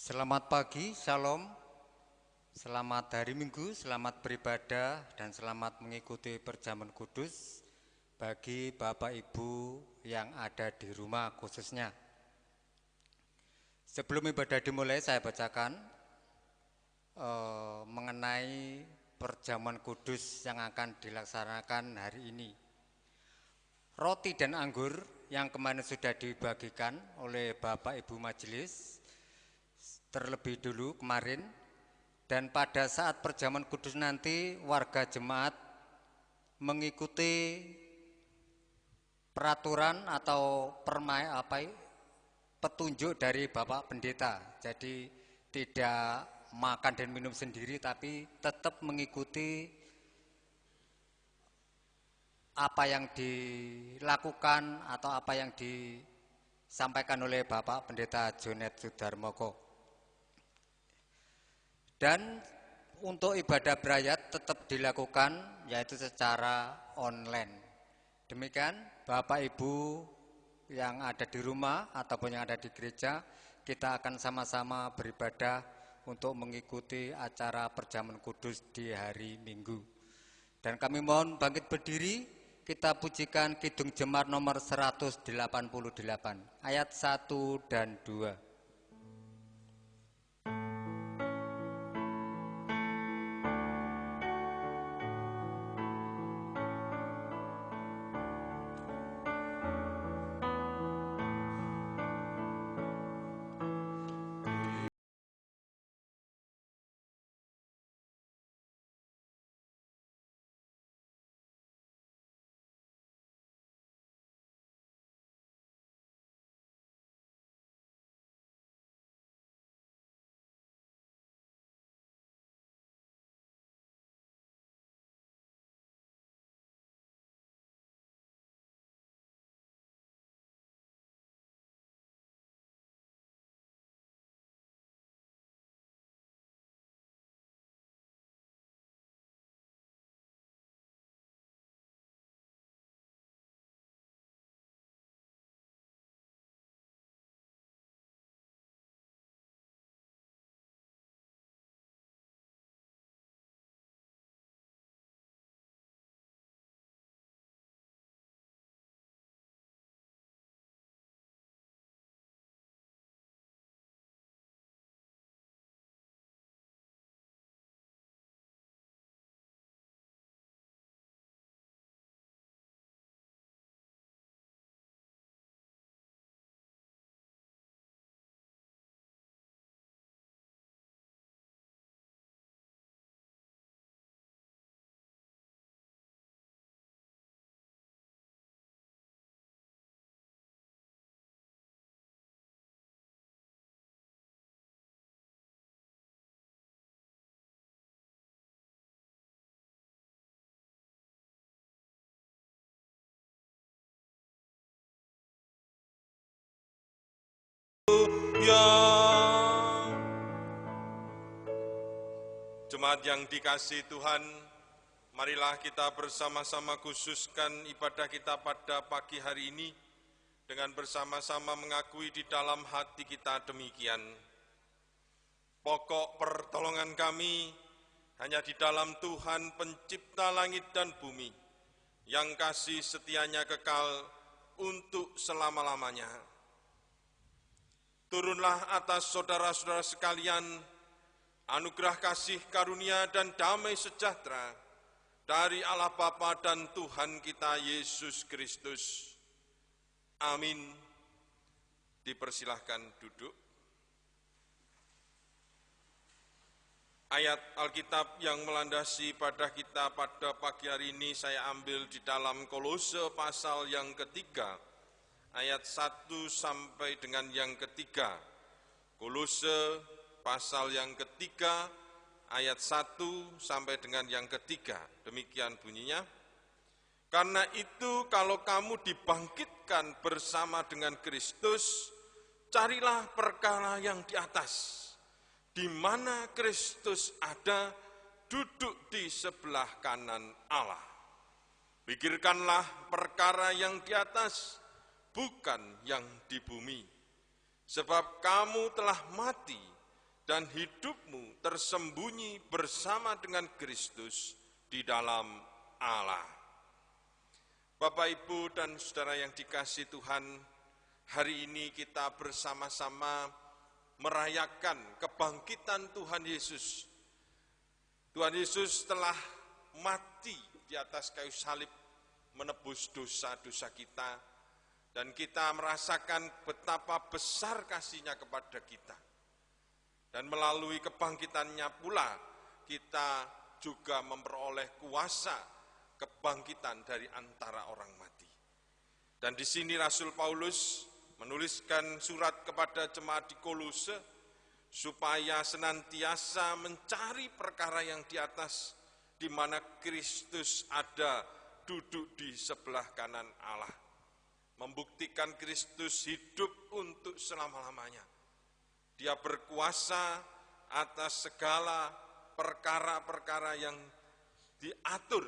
Selamat pagi, Shalom. Selamat hari Minggu, selamat beribadah dan selamat mengikuti perjamuan kudus bagi Bapak Ibu yang ada di rumah khususnya. Sebelum ibadah dimulai, saya bacakan mengenai perjamuan kudus yang akan dilaksanakan hari ini. Roti dan anggur yang kemarin sudah dibagikan oleh Bapak Ibu Majelis terlebih dulu kemarin, dan pada saat perjamuan kudus nanti warga jemaat mengikuti peraturan atau petunjuk dari Bapak Pendeta. Jadi tidak makan dan minum sendiri, tapi tetap mengikuti apa yang dilakukan atau apa yang disampaikan oleh Bapak Pendeta Jonet Sudarmoko. Dan untuk ibadah berayat tetap dilakukan yaitu secara online. Demikian Bapak Ibu yang ada di rumah ataupun yang ada di gereja, kita akan sama-sama beribadah untuk mengikuti acara perjamuan kudus di hari Minggu. Dan kami mohon bangkit berdiri, kita pujikan Kidung Jemar nomor 188 ayat 1 dan 2. Ya, jemaat yang dikasihi Tuhan, marilah kita bersama-sama khususkan ibadah kita pada pagi hari ini dengan bersama-sama mengakui di dalam hati kita demikian. Pokok pertolongan kami hanya di dalam Tuhan pencipta langit dan bumi, yang kasih setianya kekal untuk selama-lamanya. Turunlah atas saudara-saudara sekalian anugerah kasih karunia dan damai sejahtera dari Allah Bapa dan Tuhan kita Yesus Kristus. Amin. Dipersilahkan duduk. Ayat Alkitab yang melandasi pada kita pada pagi hari ini saya ambil di dalam Kolose pasal yang ketiga, ayat 1 sampai dengan yang ketiga. Kolose pasal yang ketiga, ayat 1 sampai dengan yang ketiga. Demikian bunyinya. Karena itu kalau kamu dibangkitkan bersama dengan Kristus, carilah perkara yang di atas, di mana Kristus ada, duduk di sebelah kanan Allah. Pikirkanlah perkara yang di atas, bukan yang di bumi. Sebab kamu telah mati dan hidupmu tersembunyi bersama dengan Kristus di dalam Allah. Bapak, Ibu, dan saudara yang dikasihi Tuhan, hari ini kita bersama-sama merayakan kebangkitan Tuhan Yesus. Tuhan Yesus telah mati di atas kayu salib menebus dosa-dosa kita, dan kita merasakan betapa besar kasih-Nya kepada kita. Dan melalui kebangkitannya pula kita juga memperoleh kuasa kebangkitan dari antara orang mati. Dan di sini Rasul Paulus menuliskan surat kepada jemaat di Kolose supaya senantiasa mencari perkara yang di atas, di mana Kristus ada duduk di sebelah kanan Allah. Membuktikan Kristus hidup untuk selama-lamanya. Dia berkuasa atas segala perkara-perkara yang diatur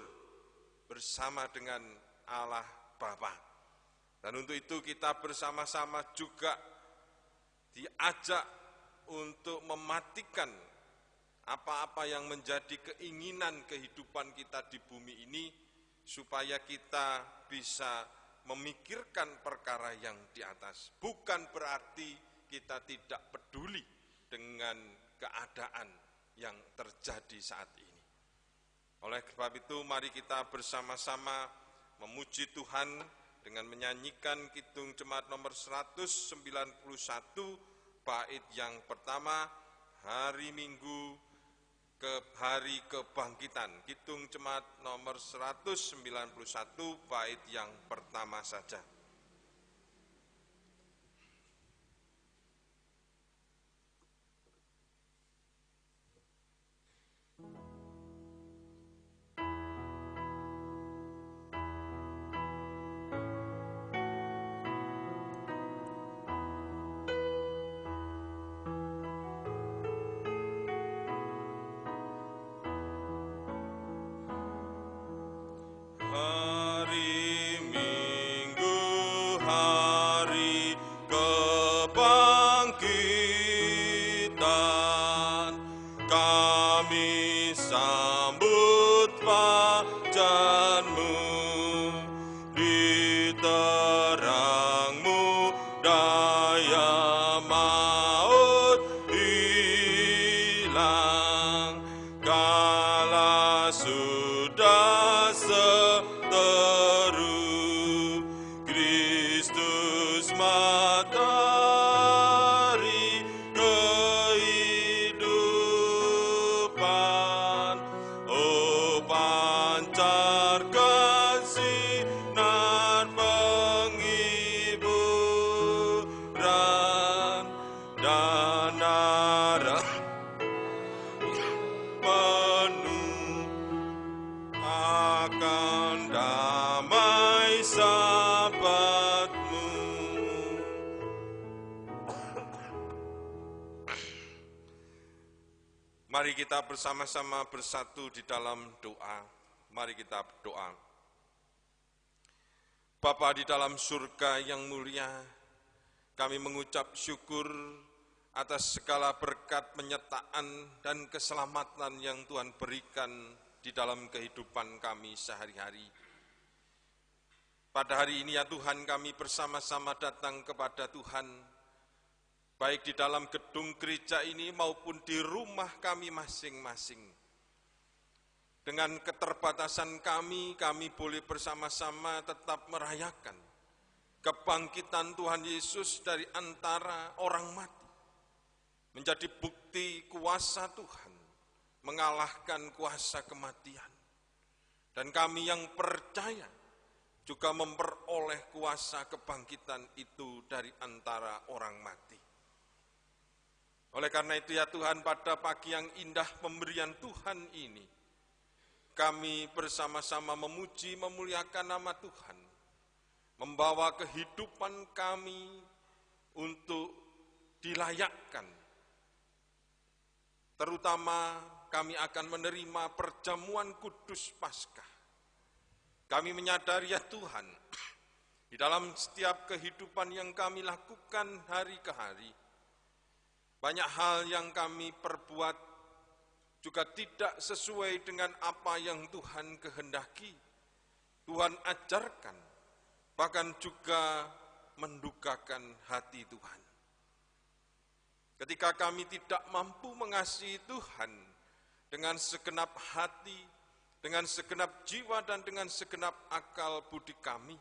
bersama dengan Allah Bapa. Dan untuk itu kita bersama-sama juga diajak untuk mematikan apa-apa yang menjadi keinginan kehidupan kita di bumi ini, supaya kita bisa memikirkan perkara yang di atas. Bukan berarti kita tidak peduli dengan keadaan yang terjadi saat ini. Oleh sebab itu, mari kita bersama-sama memuji Tuhan dengan menyanyikan Kidung Jemaat nomor 191, bait yang pertama, hari Minggu ke hari kebangkitan. Kidung Jemaat nomor 191, bait yang pertama saja. Mari kita bersama-sama bersatu di dalam doa. Mari kita berdoa. Bapa di dalam surga yang mulia, kami mengucap syukur atas segala berkat penyertaan dan keselamatan yang Tuhan berikan di dalam kehidupan kami sehari-hari. Pada hari ini ya Tuhan, kami bersama-sama datang kepada Tuhan, baik di dalam gedung gereja ini maupun di rumah kami masing-masing. Dengan keterbatasan kami boleh bersama-sama tetap merayakan kebangkitan Tuhan Yesus dari antara orang mati. Menjadi bukti kuasa Tuhan mengalahkan kuasa kematian. Dan kami yang percaya juga memperoleh kuasa kebangkitan itu dari antara orang mati. Oleh karena itu ya Tuhan, pada pagi yang indah pemberian Tuhan ini, kami bersama-sama memuji, memuliakan nama Tuhan, membawa kehidupan kami untuk dilayakkan. Terutama kami akan menerima perjamuan kudus Paskah. Kami menyadari ya Tuhan, di dalam setiap kehidupan yang kami lakukan hari ke hari, Banyak hal yang kami perbuat juga tidak sesuai dengan apa yang Tuhan kehendaki, Tuhan ajarkan, bahkan juga mendukakan hati Tuhan. Ketika kami tidak mampu mengasihi Tuhan dengan segenap hati, dengan segenap jiwa dan dengan segenap akal budi kami,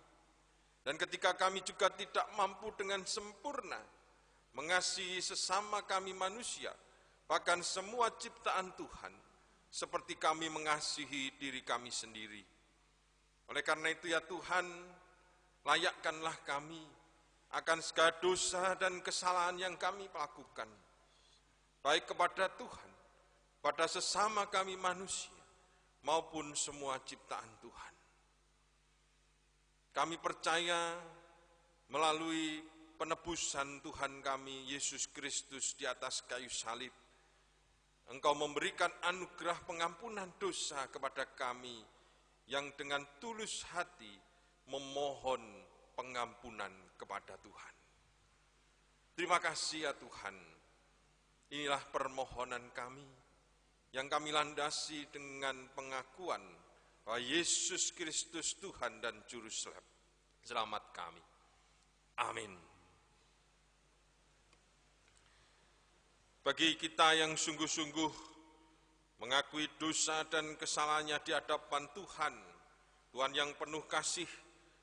dan ketika kami juga tidak mampu dengan sempurna mengasihi sesama kami manusia, bahkan semua ciptaan Tuhan, seperti kami mengasihi diri kami sendiri. Oleh karena itu ya Tuhan, layakkanlah kami akan segala dosa dan kesalahan yang kami lakukan, baik kepada Tuhan, pada sesama kami manusia, maupun semua ciptaan Tuhan. Kami percaya melalui penebusan Tuhan kami, Yesus Kristus di atas kayu salib, Engkau memberikan anugerah pengampunan dosa kepada kami yang dengan tulus hati memohon pengampunan kepada Tuhan. Terima kasih ya Tuhan, inilah permohonan kami yang kami landasi dengan pengakuan bahwa Yesus Kristus Tuhan dan Juru Selamat kami. Amin. Bagi kita yang sungguh-sungguh mengakui dosa dan kesalahannya di hadapan Tuhan, Tuhan yang penuh kasih,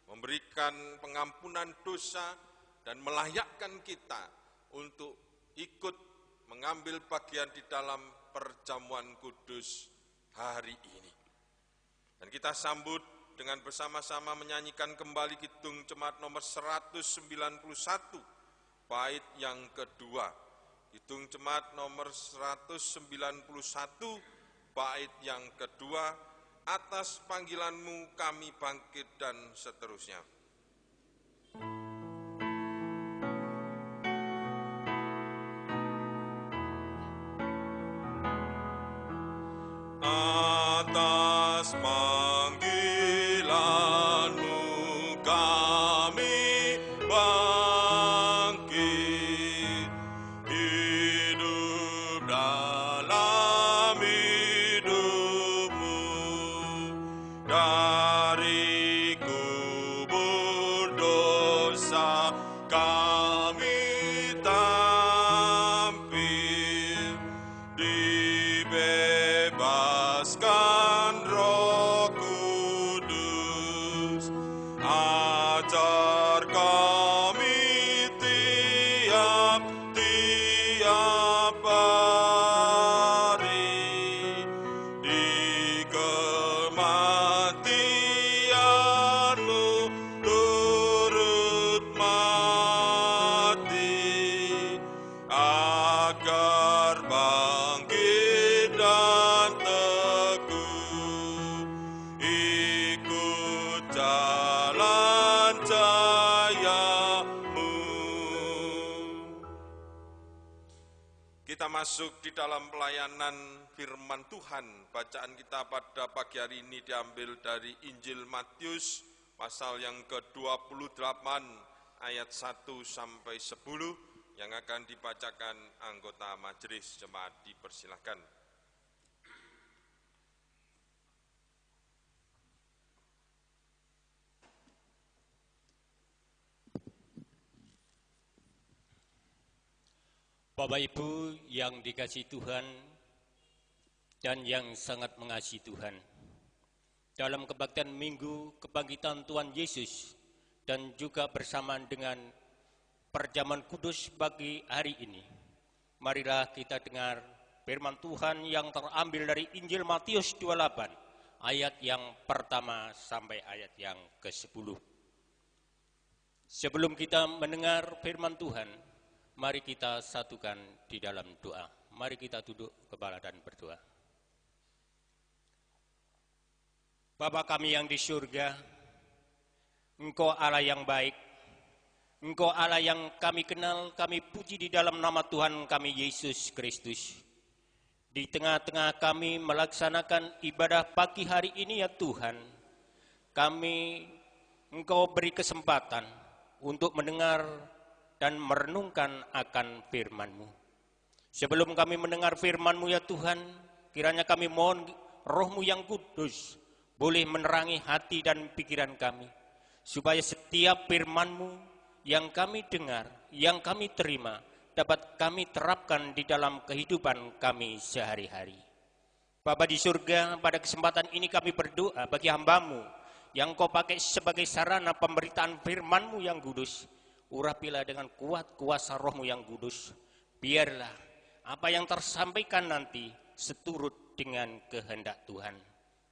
memberikan pengampunan dosa dan melayakkan kita untuk ikut mengambil bagian di dalam perjamuan kudus hari ini. Dan kita sambut dengan bersama-sama menyanyikan kembali Kidung Jemaat nomor 191, bait yang kedua. Kidung Jemaat nomor 191, bait yang kedua, atas panggilanmu kami bangkit dan seterusnya. Atas panggilanmu kami bangkit, hidup dalam hidupmu, dari kubur dosa kami tampil, dibebaskan Roh Kudus, ajar kami tiap-tiap hari, di kematian-Mu turut mati, agar bangkit dan teguh, ikut jalan jaya-Mu. Kita masuk di dalam pelayanan firman Tuhan. Bacaan kita pada pagi hari ini diambil dari Injil Matius pasal yang ke-28 ayat 1 sampai 10 yang akan dibacakan anggota majelis jemaat. Dipersilahkan. Bapak Ibu yang dikasihi Tuhan dan yang sangat mengasihi Tuhan, dalam kebaktian Minggu Kebangkitan Tuhan Yesus dan juga bersamaan dengan perjamuan kudus bagi hari ini, marilah kita dengar firman Tuhan yang terambil dari Injil Matius 28 ayat yang pertama sampai ayat yang ke-10. Sebelum kita mendengar firman Tuhan, mari kita satukan di dalam doa. Mari kita duduk kepala dan berdoa. Bapa kami yang di surga, Engkau Allah yang baik, Engkau Allah yang kami kenal, kami puji di dalam nama Tuhan kami Yesus Kristus. Di tengah-tengah kami melaksanakan ibadah pagi hari ini ya Tuhan, Engkau beri kesempatan untuk mendengar dan merenungkan akan firman-Mu. Sebelum kami mendengar firman-Mu ya Tuhan, kiranya kami mohon Roh-Mu yang kudus boleh menerangi hati dan pikiran kami, supaya setiap firman-Mu yang kami dengar, yang kami terima, dapat kami terapkan di dalam kehidupan kami sehari-hari. Bapa di surga, pada kesempatan ini kami berdoa bagi hamba-Mu yang Kau pakai sebagai sarana pemberitaan firman-Mu yang kudus. Urapilah dengan kuat kuasa Roh-Mu yang kudus. Biarlah apa yang tersampaikan nanti seturut dengan kehendak Tuhan.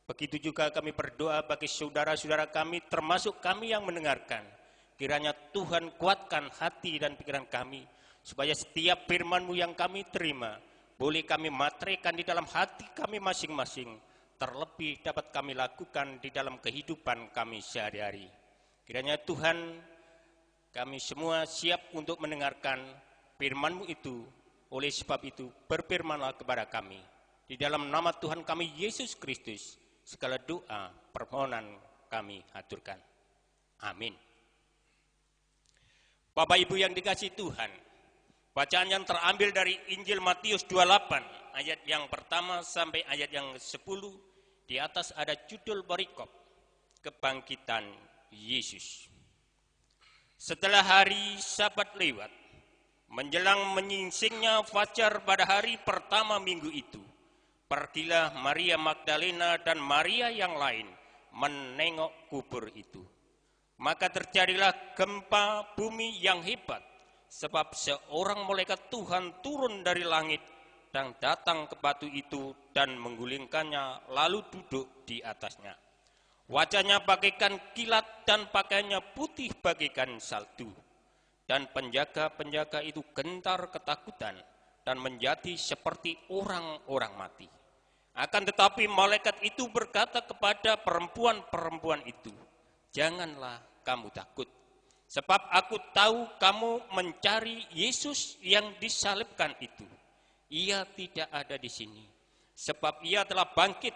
Begitu juga kami berdoa bagi saudara-saudara kami, termasuk kami yang mendengarkan. Kiranya Tuhan kuatkan hati dan pikiran kami, supaya setiap firman-Mu yang kami terima, boleh kami materaikan di dalam hati kami masing-masing, terlebih dapat kami lakukan di dalam kehidupan kami sehari-hari. Kiranya Tuhan, kami semua siap untuk mendengarkan firman-Mu itu. Oleh sebab itu, berfirmanlah kepada kami. Di dalam nama Tuhan kami, Yesus Kristus, segala doa, permohonan kami haturkan. Amin. Bapak Ibu yang dikasihi Tuhan, bacaan yang terambil dari Injil Matius 28, ayat yang pertama sampai ayat yang 10, di atas ada judul perikop, Kebangkitan Yesus. Setelah hari Sabat lewat, menjelang menyingsingnya fajar pada hari pertama minggu itu, pergilah Maria Magdalena dan Maria yang lain menengok kubur itu. Maka terjadilah gempa bumi yang hebat, sebab seorang malaikat Tuhan turun dari langit dan datang ke batu itu dan menggulingkannya, lalu duduk di atasnya. Wajahnya bagaikan kilat dan pakaiannya putih bagaikan salju. Dan penjaga-penjaga itu gentar ketakutan dan menjadi seperti orang-orang mati. Akan tetapi malaikat itu berkata kepada perempuan-perempuan itu, "Janganlah kamu takut, sebab aku tahu kamu mencari Yesus yang disalibkan itu. Ia tidak ada di sini, sebab ia telah bangkit,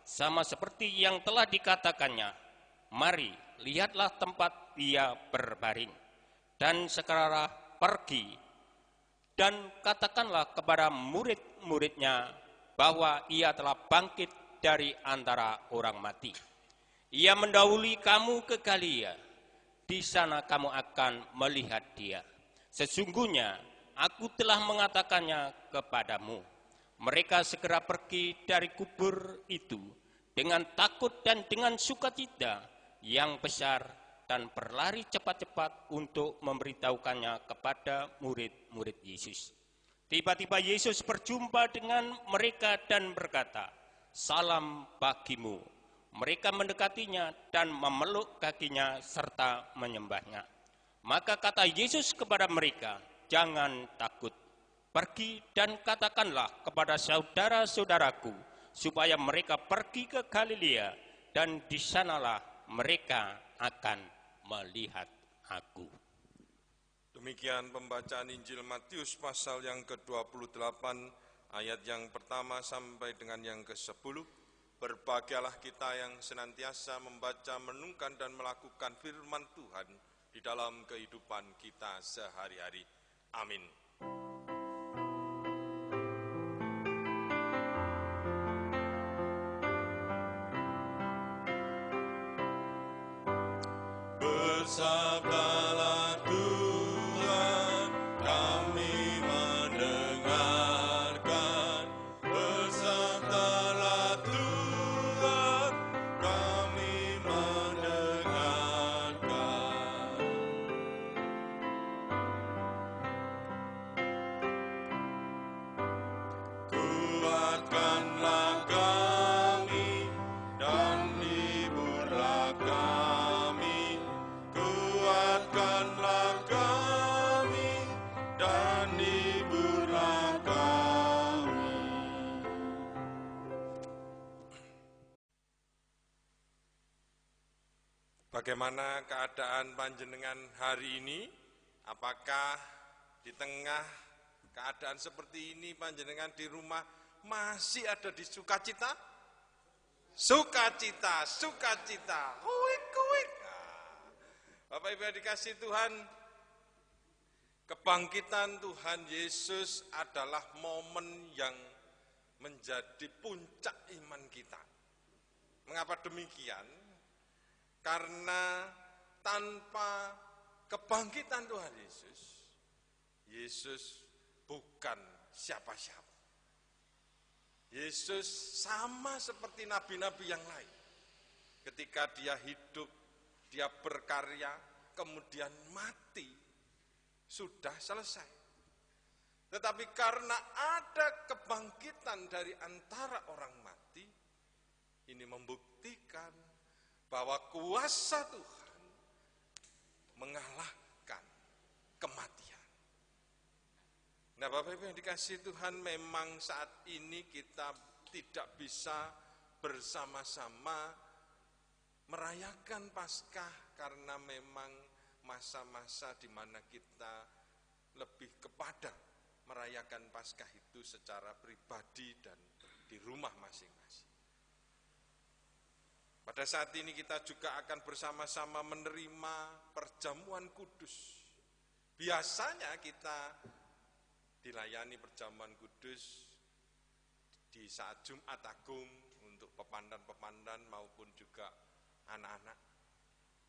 sama seperti yang telah dikatakannya. Mari, lihatlah tempat ia berbaring. Dan sekarang pergi dan katakanlah kepada murid-muridnya bahwa ia telah bangkit dari antara orang mati. Ia mendahului kamu ke Galilea, di sana kamu akan melihat dia. Sesungguhnya aku telah mengatakannya kepadamu." Mereka segera pergi dari kubur itu dengan takut dan dengan sukacita yang besar, dan berlari cepat-cepat untuk memberitahukannya kepada murid-murid Yesus. Tiba-tiba Yesus berjumpa dengan mereka dan berkata, "Salam bagimu." Mereka mendekatinya dan memeluk kakinya serta menyembahnya. Maka kata Yesus kepada mereka, "Jangan takut. Pergi dan katakanlah kepada saudara-saudaraku supaya mereka pergi ke Galilea, dan di sanalah mereka akan melihat aku." Demikian pembacaan Injil Matius pasal yang ke-28, ayat yang pertama sampai dengan yang ke-10. Berbahagialah kita yang senantiasa membaca, merenungkan dan melakukan firman Tuhan di dalam kehidupan kita sehari-hari. Amin. Bersabdalah Tuhan, kami mendengarkan. Bersabdalah Tuhan, kami mendengarkan. Kuatkanlah kami dan hiburlah kami. Kuatkanlah kami dan hiburlah kami. Bagaimana keadaan panjenengan hari ini? Apakah di tengah keadaan seperti ini panjenengan di rumah masih ada di sukacita? Sukacita, sukacita, kuik, kuik. Bapak Ibu yang dikasihi Tuhan, Kebangkitan Tuhan Yesus adalah momen yang menjadi puncak iman kita. Mengapa demikian? Karena tanpa kebangkitan Tuhan Yesus, Yesus bukan siapa-siapa. Yesus sama seperti nabi-nabi yang lain. Ketika dia hidup, dia berkarya, kemudian mati, sudah selesai. Tetapi karena ada kebangkitan dari antara orang mati, ini membuktikan bahwa kuasa Tuhan mengalahkan kematian. Nah, Bapak Ibu yang dikasihi Tuhan, memang saat ini kita tidak bisa bersama-sama merayakan Paskah karena memang masa-masa di mana kita lebih kepada merayakan Paskah itu secara pribadi dan di rumah masing-masing. Pada saat ini kita juga akan bersama-sama menerima perjamuan kudus. Biasanya kita dilayani perjamuan kudus di saat Jumat Agung untuk pepandan-pepandan maupun juga anak-anak.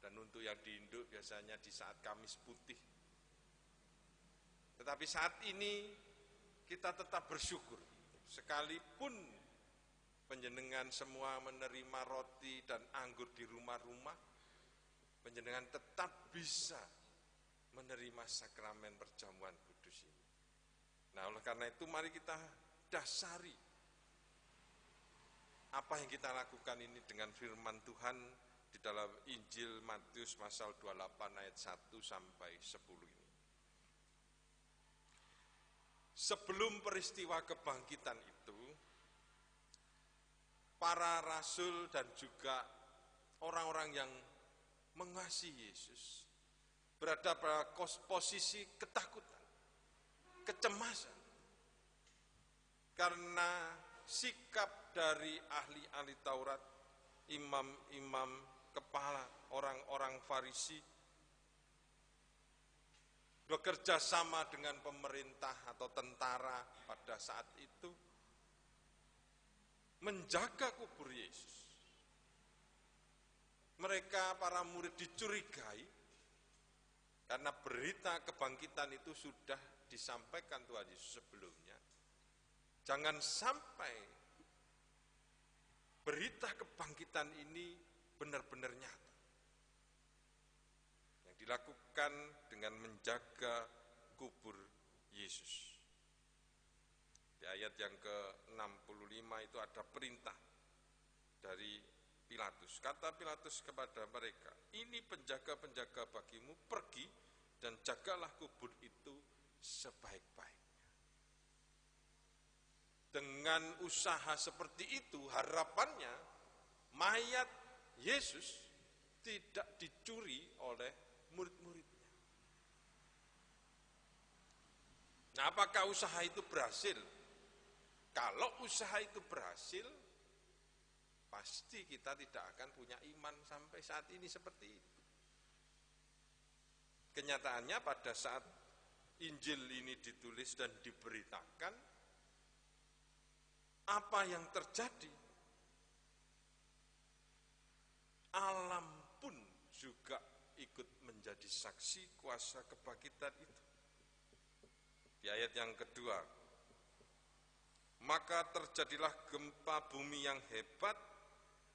Dan untuk yang di Indo biasanya di saat Kamis Putih. Tetapi saat ini kita tetap bersyukur. Sekalipun panjenengan semua menerima roti dan anggur di rumah-rumah, panjenengan tetap bisa menerima sakramen perjamuan kudus ini. Nah, oleh karena itu mari kita dasari apa yang kita lakukan ini dengan firman Tuhan di dalam Injil Matius pasal 28 ayat 1 sampai 10 ini. Sebelum peristiwa kebangkitan itu, para rasul dan juga orang-orang yang mengasihi Yesus berada pada posisi ketakutan, kecemasan, karena sikap dari ahli-ahli Taurat, imam-imam, kepala orang-orang Farisi bekerja sama dengan pemerintah atau tentara pada saat itu menjaga kubur Yesus. Mereka para murid dicurigai karena berita kebangkitan itu sudah disampaikan Tuhan Yesus sebelumnya. Jangan sampai berita kebangkitan ini benar-benar nyata. Yang dilakukan dengan menjaga kubur Yesus. Di ayat yang ke-65 itu ada perintah dari Pilatus. Kata Pilatus kepada mereka, ini penjaga-penjaga bagimu, pergi dan jagalah kubur itu sebaik-baiknya. Dengan usaha seperti itu, harapannya mayat Yesus tidak dicuri oleh murid-muridnya. Nah, apakah usaha itu berhasil? Kalau usaha itu berhasil, pasti kita tidak akan punya iman sampai saat ini seperti itu. Kenyataannya pada saat Injil ini ditulis dan diberitakan, apa yang terjadi? Alam pun juga ikut menjadi saksi kuasa kebangkitan itu. Di ayat yang kedua, maka terjadilah gempa bumi yang hebat,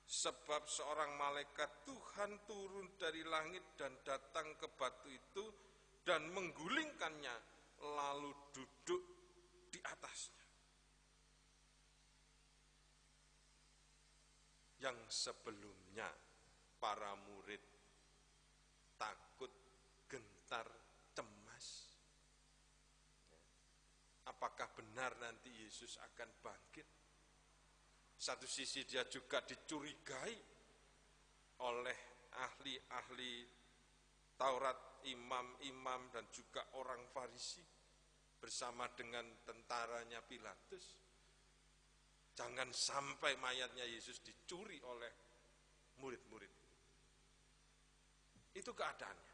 sebab seorang malaikat Tuhan turun dari langit dan datang ke batu itu dan menggulingkannya, lalu duduk di atasnya. Yang sebelumnya para murid takut, gentar, cemas. Apakah benar nanti Yesus akan bangkit? Satu sisi dia juga dicurigai oleh ahli-ahli Taurat, imam-imam dan juga orang Farisi bersama dengan tentaranya Pilatus. Jangan sampai mayatnya Yesus dicuri oleh murid-murid. Itu keadaannya.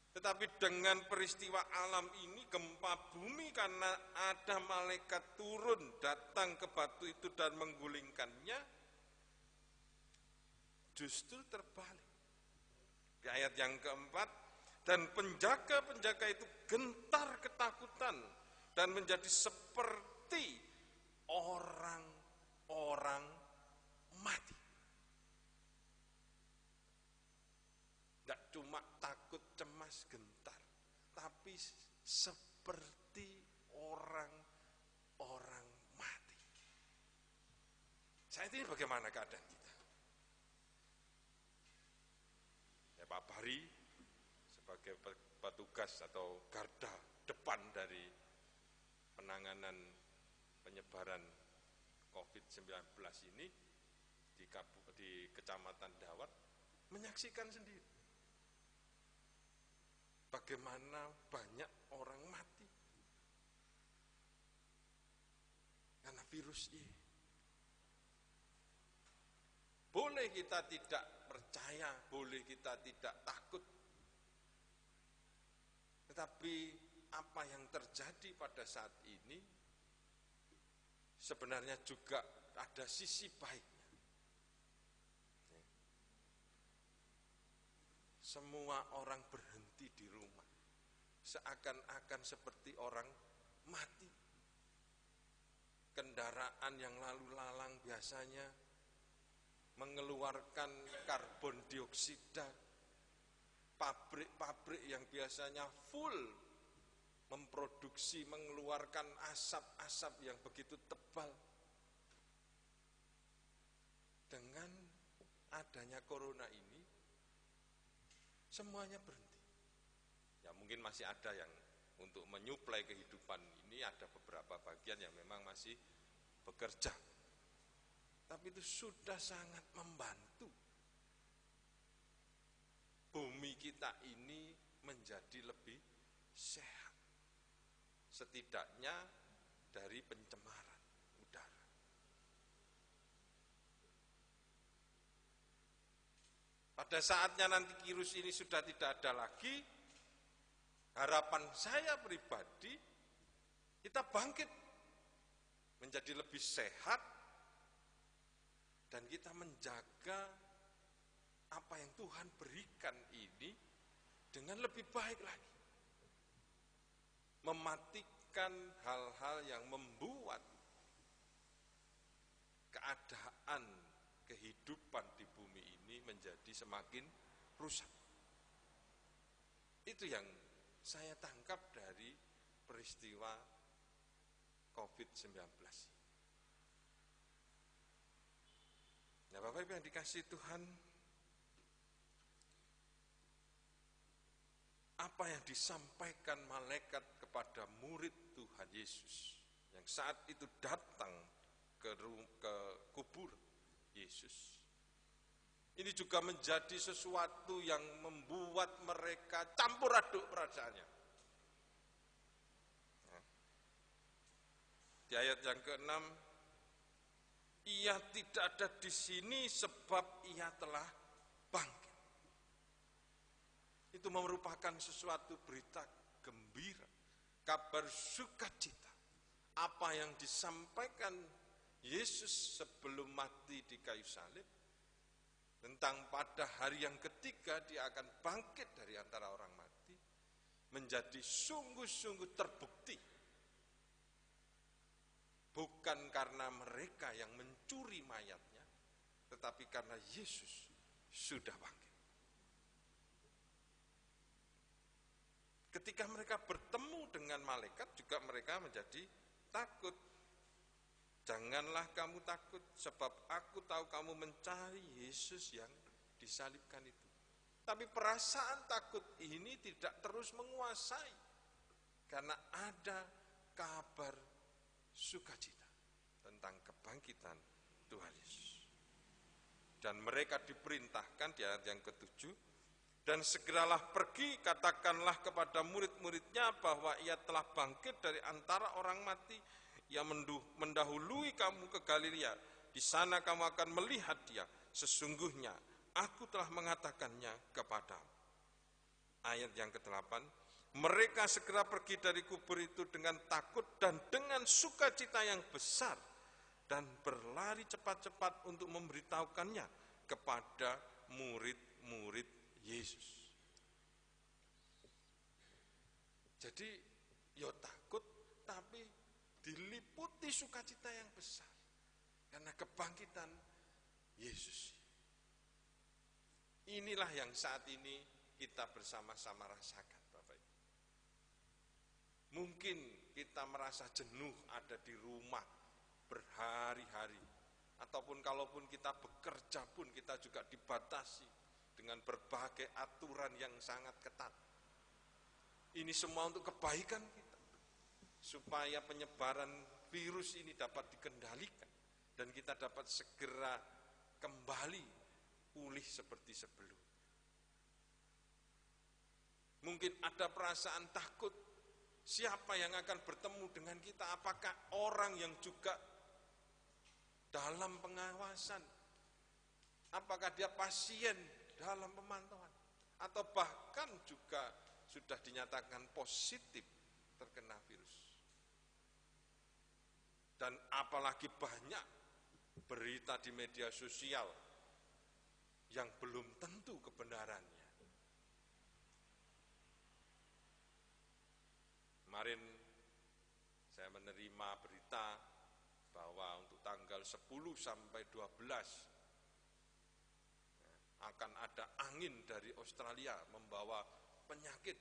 Tetapi dengan peristiwa alam ini, gempa bumi, karena ada malaikat turun datang ke batu itu dan menggulingkannya, justru terbalik. Di ayat yang keempat, dan penjaga-penjaga itu gentar ketakutan dan menjadi seperti orang-orang mati. Tidak cuma takut, cemas, gentar, tapi seperti orang-orang mati. Saat ini bagaimana keadaan kita? Ya, Pak Bari sebagai petugas atau garda depan dari penanganan penyebaran COVID-19 ini di Kecamatan Dawat menyaksikan sendiri bagaimana banyak orang mati karena virus ini. Boleh kita tidak percaya, boleh kita tidak takut, tetapi apa yang terjadi pada saat ini sebenarnya juga ada sisi baiknya. Semua orang berhenti di rumah, seakan-akan seperti orang mati. Kendaraan yang lalu lalang biasanya mengeluarkan karbon dioksida, pabrik-pabrik yang biasanya full memproduksi, mengeluarkan asap-asap yang begitu tebal. Dengan adanya corona ini, semuanya berhenti. Ya mungkin masih ada yang untuk menyuplai kehidupan ini, ada beberapa bagian yang memang masih bekerja. Tapi itu sudah sangat membantu bumi kita ini menjadi lebih sehat. Setidaknya dari pencemaran udara. Pada saatnya nanti virus ini sudah tidak ada lagi, harapan saya pribadi, kita bangkit menjadi lebih sehat, dan kita menjaga apa yang Tuhan berikan ini dengan lebih baik lagi. Mematikan hal-hal yang membuat keadaan kehidupan di bumi ini menjadi semakin rusak. Itu yang saya tangkap dari peristiwa COVID-19. Nah, Bapak Ibu yang dikasihi Tuhan, apa yang disampaikan malaikat kepada murid Tuhan Yesus yang saat itu datang ke kubur Yesus, ini juga menjadi sesuatu yang membuat mereka campur aduk perasaannya. Di ayat yang ke-6, ia tidak ada di sini sebab ia telah bangkit. Itu merupakan sesuatu berita gembira, kabar sukacita. Apa yang disampaikan Yesus sebelum mati di kayu salib, tentang pada hari yang ketiga dia akan bangkit dari antara orang mati, menjadi sungguh-sungguh terbukti. Bukan karena mereka yang mencuri mayatnya, tetapi karena Yesus sudah bangkit. Ketika mereka bertemu dengan malaikat, juga mereka menjadi takut. Janganlah kamu takut, sebab aku tahu kamu mencari Yesus yang disalibkan itu. Tapi perasaan takut ini tidak terus menguasai, karena ada kabar sukacita tentang kebangkitan Tuhan Yesus. Dan mereka diperintahkan di ayat yang ke-7, dan segeralah pergi, katakanlah kepada murid-muridnya bahwa ia telah bangkit dari antara orang mati. Ia mendahului kamu ke Galilea, di sana kamu akan melihat dia. Sesungguhnya aku telah mengatakannya kepadamu. Ayat yang ke-8, mereka segera pergi dari kubur itu dengan takut dan dengan sukacita yang besar dan berlari cepat-cepat untuk memberitahukannya kepada murid-murid Yesus. Jadi, ya takut tapi diliputi sukacita yang besar karena kebangkitan Yesus. Inilah yang saat ini kita bersama-sama rasakan, Bapak Ibu. Mungkin kita merasa jenuh ada di rumah berhari-hari, ataupun kalaupun kita bekerja pun kita juga dibatasi dengan berbagai aturan yang sangat ketat. Ini semua untuk kebaikan kita, supaya penyebaran virus ini dapat dikendalikan dan kita dapat segera kembali pulih seperti sebelum. Mungkin ada perasaan takut, siapa yang akan bertemu dengan kita, apakah orang yang juga dalam pengawasan, apakah dia pasien dalam pemantauan, atau bahkan juga sudah dinyatakan positif terkena virus. Dan apalagi banyak berita di media sosial yang belum tentu kebenarannya. Kemarin saya menerima berita bahwa untuk tanggal 10 sampai 12 akan ada angin dari Australia membawa penyakit.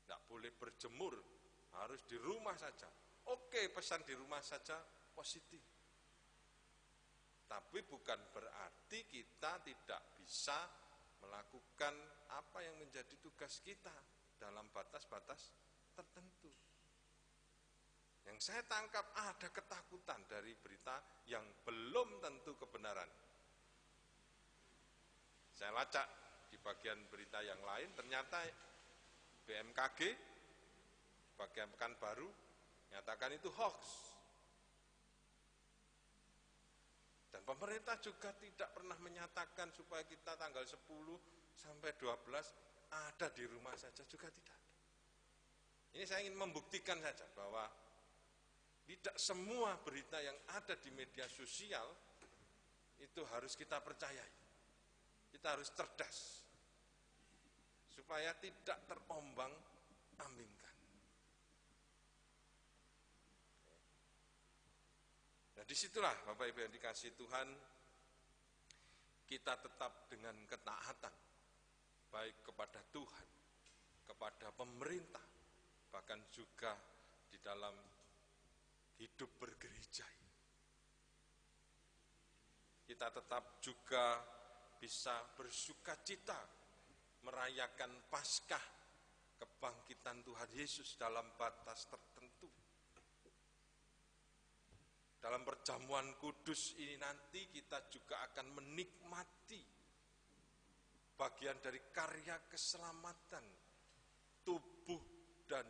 Tidak boleh berjemur, harus di rumah saja. Oke, pesan di rumah saja positif. Tapi bukan berarti kita tidak bisa melakukan apa yang menjadi tugas kita dalam batas-batas tertentu. Yang saya tangkap ada ketakutan dari berita yang belum tentu kebenaran. Saya lacak di bagian berita yang lain, ternyata BMKG, bagian Pekanbaru, nyatakan itu hoax. Dan pemerintah juga tidak pernah menyatakan supaya kita tanggal 10 sampai 12 ada di rumah saja, juga tidak ada. Ini saya ingin membuktikan saja bahwa tidak semua berita yang ada di media sosial itu harus kita percayai. Kita harus cerdas supaya tidak terombang-ambingkan. Nah, disitulah Bapak Ibu yang dikasihi Tuhan, kita tetap dengan ketaatan baik kepada Tuhan, kepada pemerintah, bahkan juga di dalam hidup bergereja. Kita tetap juga bisa bersukacita merayakan Paskah kebangkitan Tuhan Yesus dalam batas tertentu. Dalam perjamuan kudus ini nanti kita juga akan menikmati bagian dari karya keselamatan tubuh dan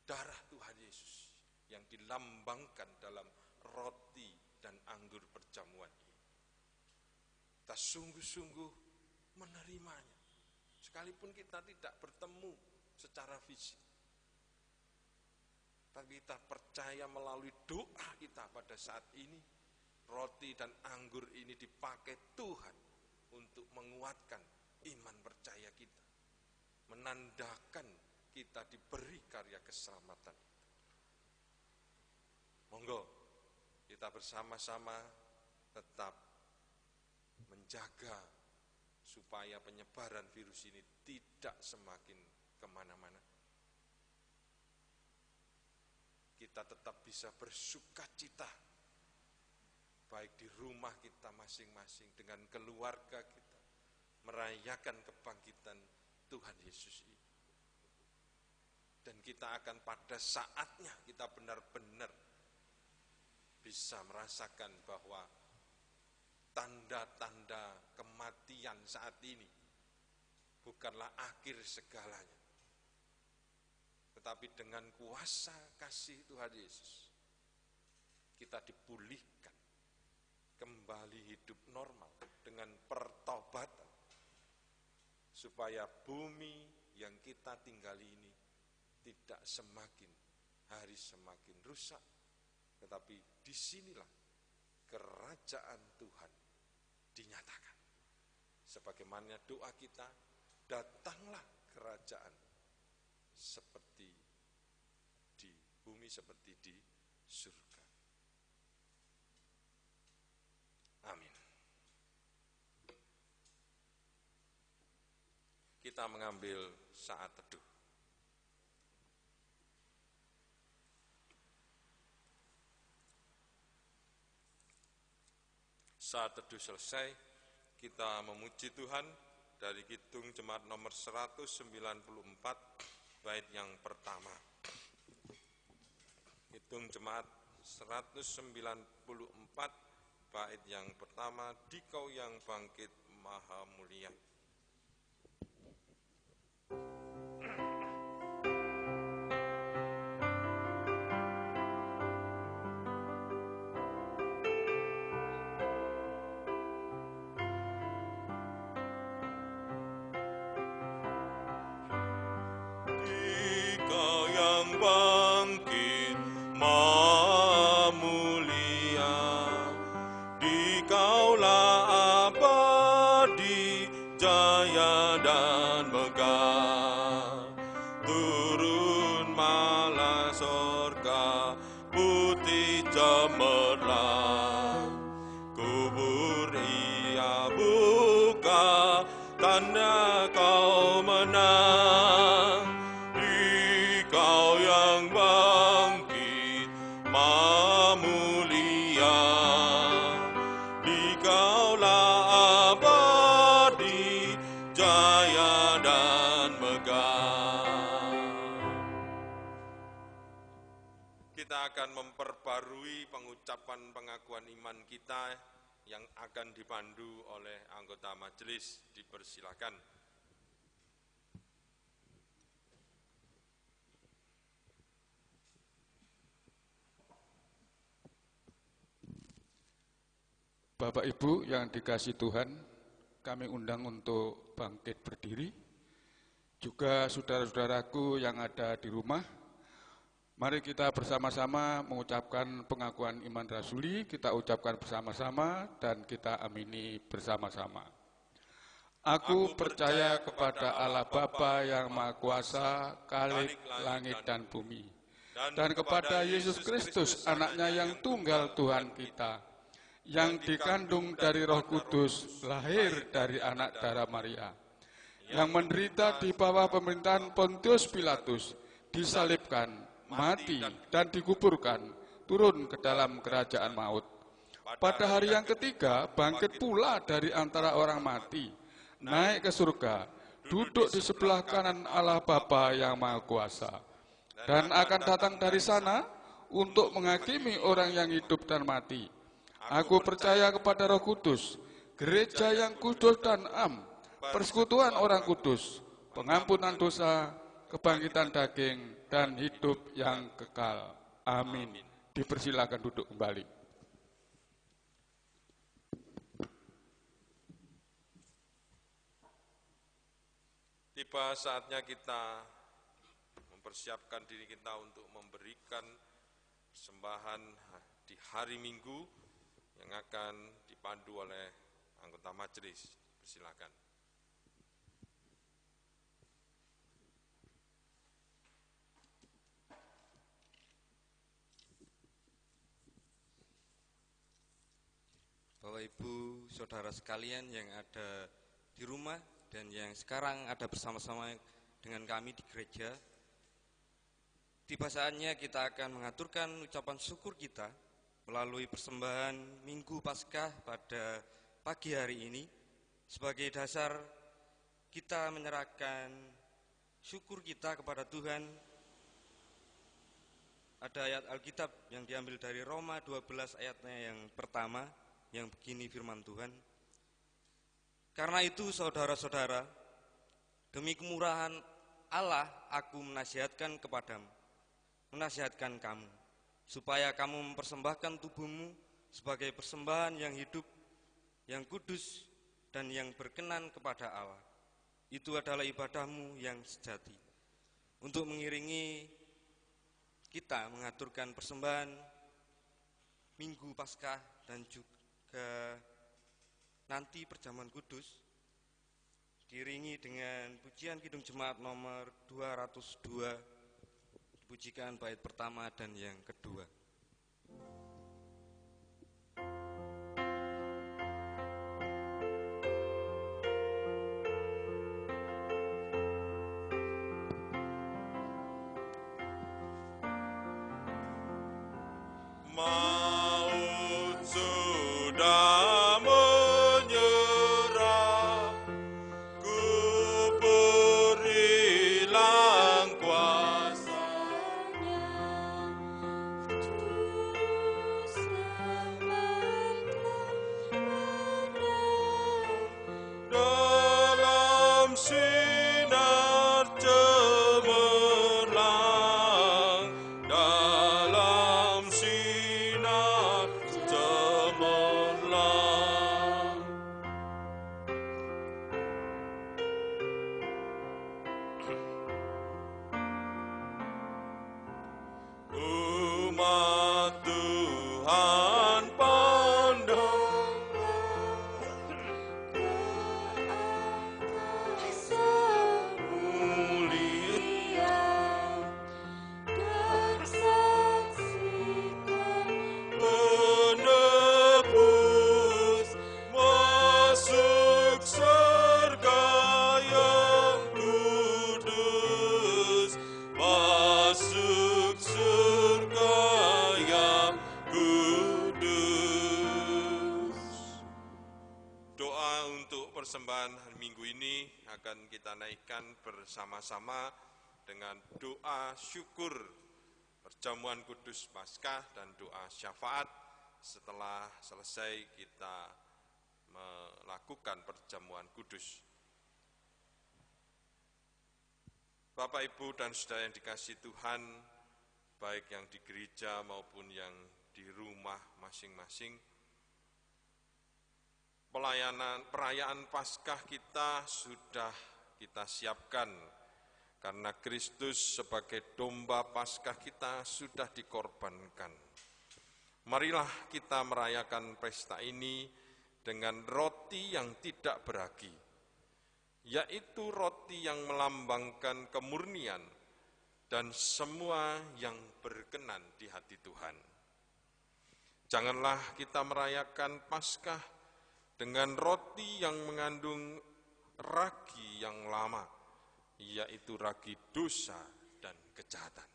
darah Tuhan Yesus yang dilambangkan dalam roti dan anggur perjamuan ini. Kita sungguh-sungguh menerimanya, sekalipun kita tidak bertemu secara fisik. Tapi kita percaya melalui doa kita pada saat ini, roti dan anggur ini dipakai Tuhan untuk menguatkan iman percaya kita, menandakan kita diberi karya keselamatan. Monggo kita bersama-sama tetap menjaga supaya penyebaran virus ini tidak semakin kemana-mana. Kita tetap bisa bersukacita, baik di rumah kita masing-masing dengan keluarga kita, merayakan kebangkitan Tuhan Yesus ini. Dan kita akan pada saatnya kita benar-benar bisa merasakan bahwa tanda-tanda kematian saat ini bukanlah akhir segalanya. Tetapi dengan kuasa kasih Tuhan Yesus, kita dipulihkan, kembali hidup normal dengan pertobatan. supaya bumi yang kita tinggali ini tidak semakin hari semakin rusak, tetapi disinilah kerajaan Tuhan dinyatakan. Sebagaimana doa kita, datanglah kerajaan seperti di bumi, seperti di surga. Amin. Kita mengambil saat teduh. Saat teduh selesai, kita memuji Tuhan dari Kidung Jemaat nomor 194, bait yang pertama. Kidung Jemaat 194, bait yang pertama, Dikau yang bangkit maha mulia. Dikau yang bangkit maha mulia, Dikaulah abadi, jaya dan megah. Turun malah sorga putih cemerlang, kubur ia buka, tanda kau menang. Dikau yang bangkit maha mulia, Dikaulah abadi, jaya dan megah. Kita akan memperbarui pengucapan pengakuan iman kita yang akan dipandu oleh anggota majelis. Dipersilakan. Bapak Ibu yang dikasihi Tuhan, kami undang untuk bangkit berdiri. Juga saudara-saudaraku yang ada di rumah, mari kita bersama-sama mengucapkan pengakuan iman rasuli, kita ucapkan bersama-sama dan kita amini bersama-sama. Aku percaya kepada Allah Bapa yang Maha Kuasa, Khalik langit dan bumi, dan kepada Yesus Kristus, anaknya yang tunggal Tuhan kita, yang dikandung dari Roh Kudus, lahir dari anak darah Maria, yang menderita di bawah pemerintahan Pontius Pilatus, disalibkan, mati, dan dikuburkan, turun ke dalam kerajaan maut. Pada hari yang ketiga, bangkit pula dari antara orang mati, naik ke surga, duduk di sebelah kanan Allah Bapa yang Maha Kuasa, dan akan datang dari sana untuk menghakimi orang yang hidup dan mati. Aku percaya kepada Roh Kudus, gereja yang kudus dan am, persekutuan orang kudus, pengampunan dosa, kebangkitan daging, dan hidup yang kekal. Amin. Dipersilakan duduk kembali. Tiba saatnya kita mempersiapkan diri kita untuk memberikan persembahan di hari Minggu yang akan dipandu oleh anggota majelis. Silakan. Bapak Ibu, saudara sekalian yang ada di rumah dan yang sekarang ada bersama-sama dengan kami di gereja, tiba saatnya kita akan mengaturkan ucapan syukur kita melalui persembahan Minggu Paskah pada pagi hari ini sebagai dasar kita menyerahkan syukur kita kepada Tuhan. Ada ayat Alkitab yang diambil dari Roma 12 ayatnya yang pertama, yang begini firman Tuhan. Karena itu saudara-saudara, demi kemurahan Allah aku menasihatkan kamu, supaya kamu mempersembahkan tubuhmu sebagai persembahan yang hidup, yang kudus, dan yang berkenan kepada Allah. itu adalah ibadahmu yang sejati. Untuk mengiringi kita mengaturkan persembahan Minggu Paskah dan juga nanti perjamuan kudus, diiringi dengan pujian Kidung Jemaat nomor 202, dipujikan bait pertama dan yang kedua. Maut sudah menyerah, kubur hilang kuasanya, juru selamat menang dalam sinar cemerlang, dalam sinar cemerlang. Umat Tuhan pandang ke angkasa mulia dan saksikan penebus masuk surga yang kudus, masuk surga yang kudus. Doa untuk persembahan hari Minggu ini akan kita naikkan bersama-sama dengan doa syukur perjamuan kudus Paskah dan doa syafaat. Setelah selesai kita melakukan perjamuan kudus. Bapak, Ibu, dan saudara yang dikasihi Tuhan, baik yang di gereja maupun yang di rumah masing-masing, perayaan Paskah kita sudah kita siapkan karena Kristus sebagai domba Paskah kita sudah dikorbankan. Marilah kita merayakan pesta ini dengan roti yang tidak beragi, yaitu roti yang melambangkan kemurnian dan semua yang berkenan di hati Tuhan. Janganlah kita merayakan Paskah dengan roti yang mengandung ragi yang lama, yaitu ragi dosa dan kejahatan.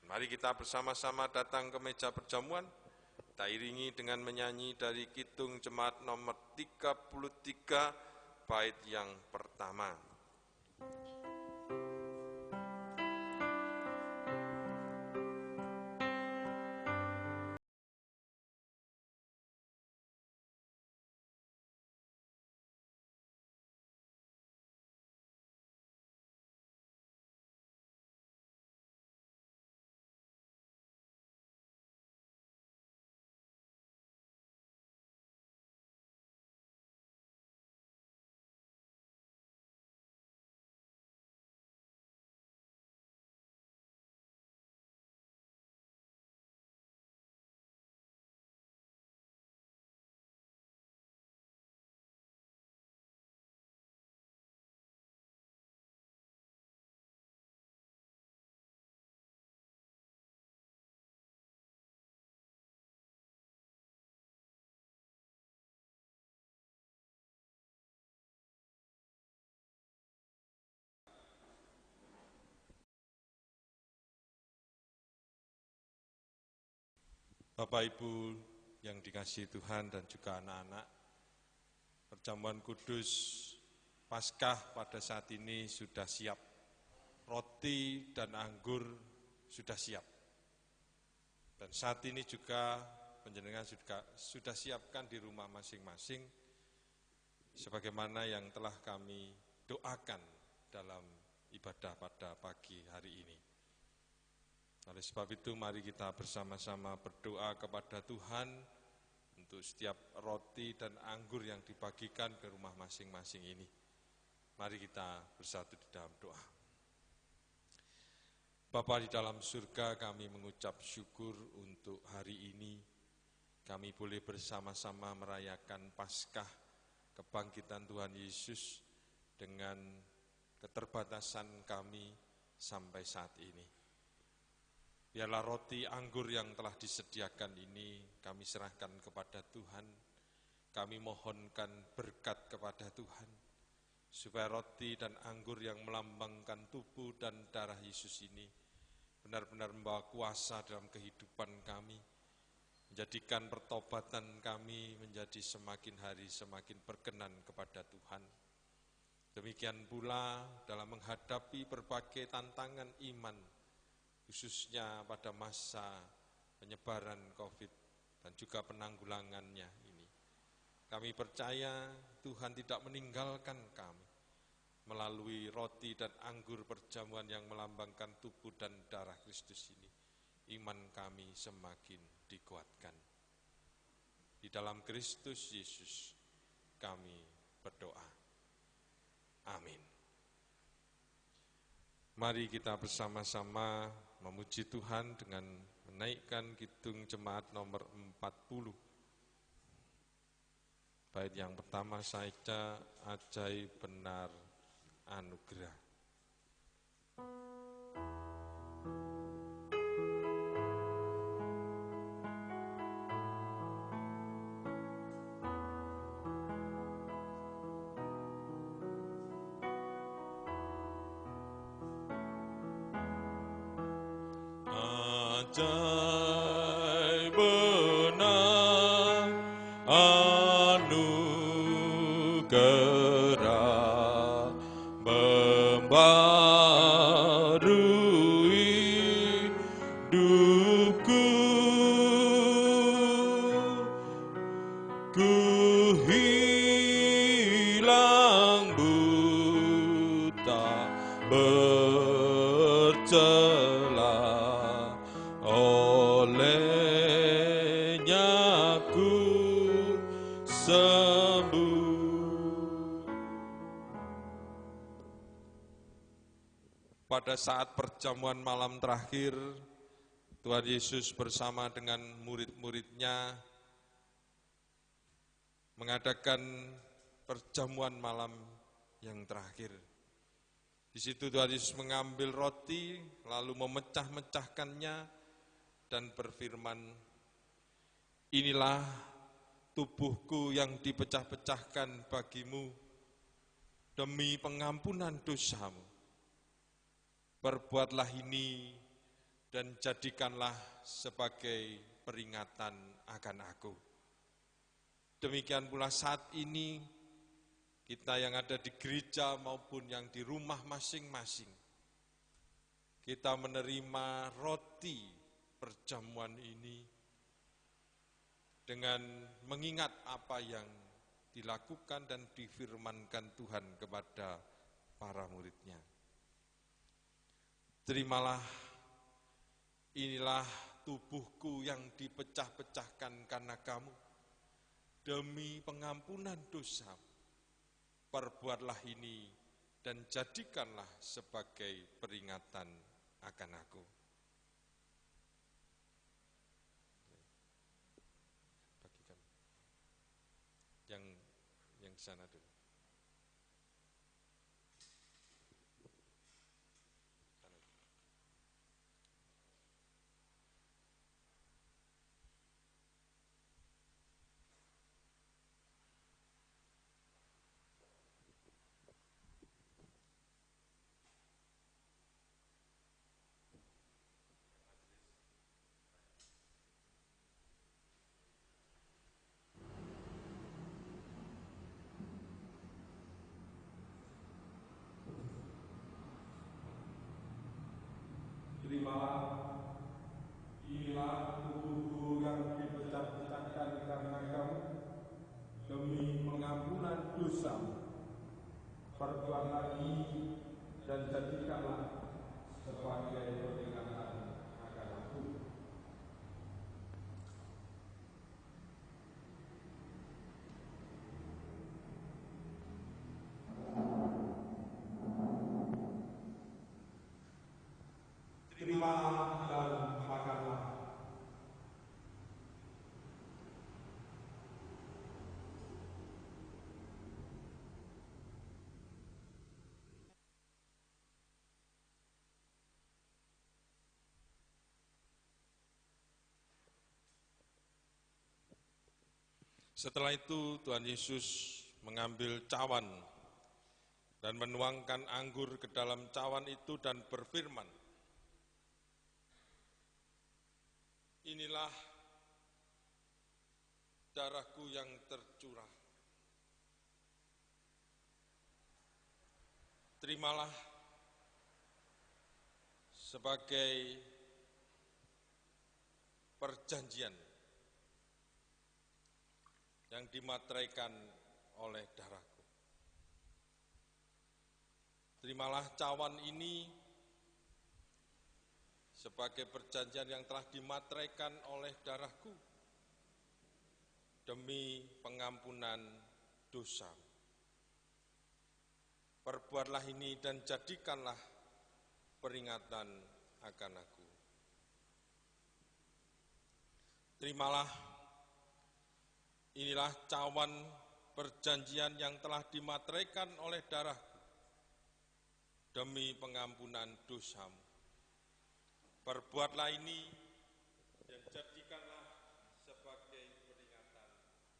Mari kita bersama-sama datang ke meja perjamuan, kita iringi dengan menyanyi dari Kidung Jemaat nomor 33, bait yang pertama. Bapak Ibu yang dikasihi Tuhan dan juga anak-anak, perjamuan kudus Paskah pada saat ini sudah siap. Roti dan anggur sudah siap. Dan saat ini juga panjenengan sudah siapkan di rumah masing-masing sebagaimana yang telah kami doakan dalam ibadah pada pagi hari ini. Oleh sebab itu mari kita bersama-sama berdoa kepada Tuhan untuk setiap roti dan anggur yang dibagikan ke rumah masing-masing ini. Mari kita bersatu di dalam doa. Bapa di dalam surga, kami mengucap syukur untuk hari ini. Kami boleh bersama-sama merayakan Paskah kebangkitan Tuhan Yesus dengan keterbatasan kami sampai saat ini. Biarlah roti anggur yang telah disediakan ini kami serahkan kepada Tuhan. Kami mohonkan berkat kepada Tuhan, supaya roti dan anggur yang melambangkan tubuh dan darah Yesus ini benar-benar membawa kuasa dalam kehidupan kami, menjadikan pertobatan kami menjadi semakin hari semakin berkenan kepada Tuhan. Demikian pula dalam menghadapi berbagai tantangan iman, khususnya pada masa penyebaran COVID dan juga penanggulangannya ini. Kami percaya Tuhan tidak meninggalkan kami. Melalui roti dan anggur perjamuan yang melambangkan tubuh dan darah Kristus ini, iman kami semakin dikuatkan. Di dalam Kristus Yesus kami berdoa. Amin. Mari kita bersama-sama memuji Tuhan dengan menaikkan kidung jemaat nomor 40. Bait yang pertama saja, ajaib benar anugerah. Ajaib benar anugerah membarui hidupku, ku hilang buta bercela, olehnya ku sembuh. Pada saat perjamuan malam terakhir, Tuhan Yesus bersama dengan murid-muridnya mengadakan perjamuan malam yang terakhir. Di situ Tuhan Yesus mengambil roti, lalu memecah-mecahkannya dan berfirman, inilah tubuhku yang dipecah-pecahkan bagimu demi pengampunan dosamu. Perbuatlah ini dan jadikanlah sebagai peringatan akan aku. Demikian pula saat ini, kita yang ada di gereja maupun yang di rumah masing-masing, kita menerima roti perjamuan ini dengan mengingat apa yang dilakukan dan difirmankan Tuhan kepada para muridnya. Terimalah, inilah tubuhku yang dipecah-pecahkan karena kamu, demi pengampunan dosa. Perbuatlah ini dan jadikanlah sebagai peringatan akan aku. Bagikan yang sana dulu. Terimalah, inilah tubuhku yang dipecah-pecahkan karena kamu, demi pengampunan dosa. Perbuatlah ini dan jadikanlah sebagai peringatan akan aku. Setelah itu Tuhan Yesus mengambil cawan dan menuangkan anggur ke dalam cawan itu dan berfirman, "Inilah darahku yang tercurah. Terimalah sebagai perjanjian yang dimateraikan oleh darahku." Terimalah cawan ini sebagai perjanjian yang telah dimateraikan oleh darahku demi pengampunan dosa. Perbuatlah ini dan jadikanlah peringatan akan aku. Terimalah, inilah cawan perjanjian yang telah dimateraikan oleh darahku demi pengampunan dosamu. Perbuatlah ini dan jadikanlah sebagai peringatan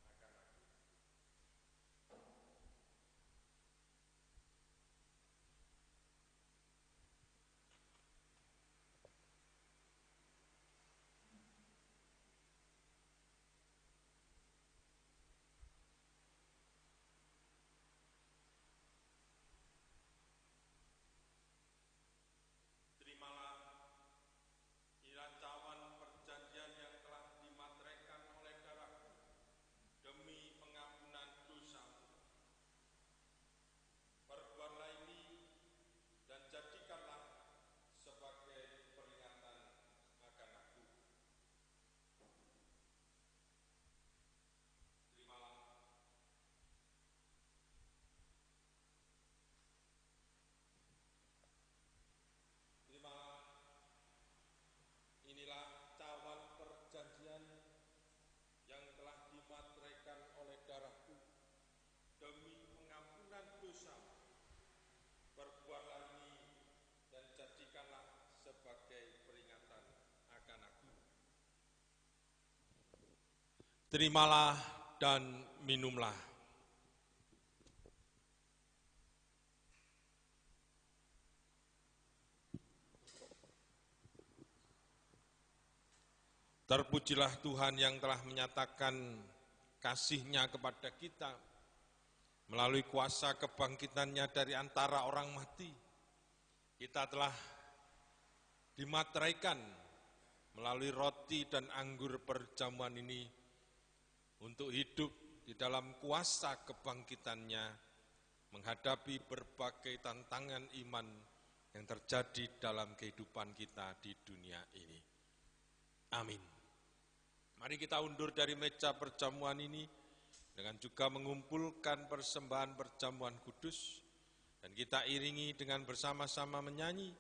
akan aku. Terimalah dan minumlah. Terpujilah Tuhan yang telah menyatakan kasih-Nya kepada kita melalui kuasa kebangkitan-Nya dari antara orang mati. Kita telah dimateraikan melalui roti dan anggur perjamuan ini untuk hidup di dalam kuasa kebangkitan-Nya, menghadapi berbagai tantangan iman yang terjadi dalam kehidupan kita di dunia ini. Amin. Mari kita undur dari meja perjamuan ini dengan juga mengumpulkan persembahan perjamuan kudus, dan kita iringi dengan bersama-sama menyanyi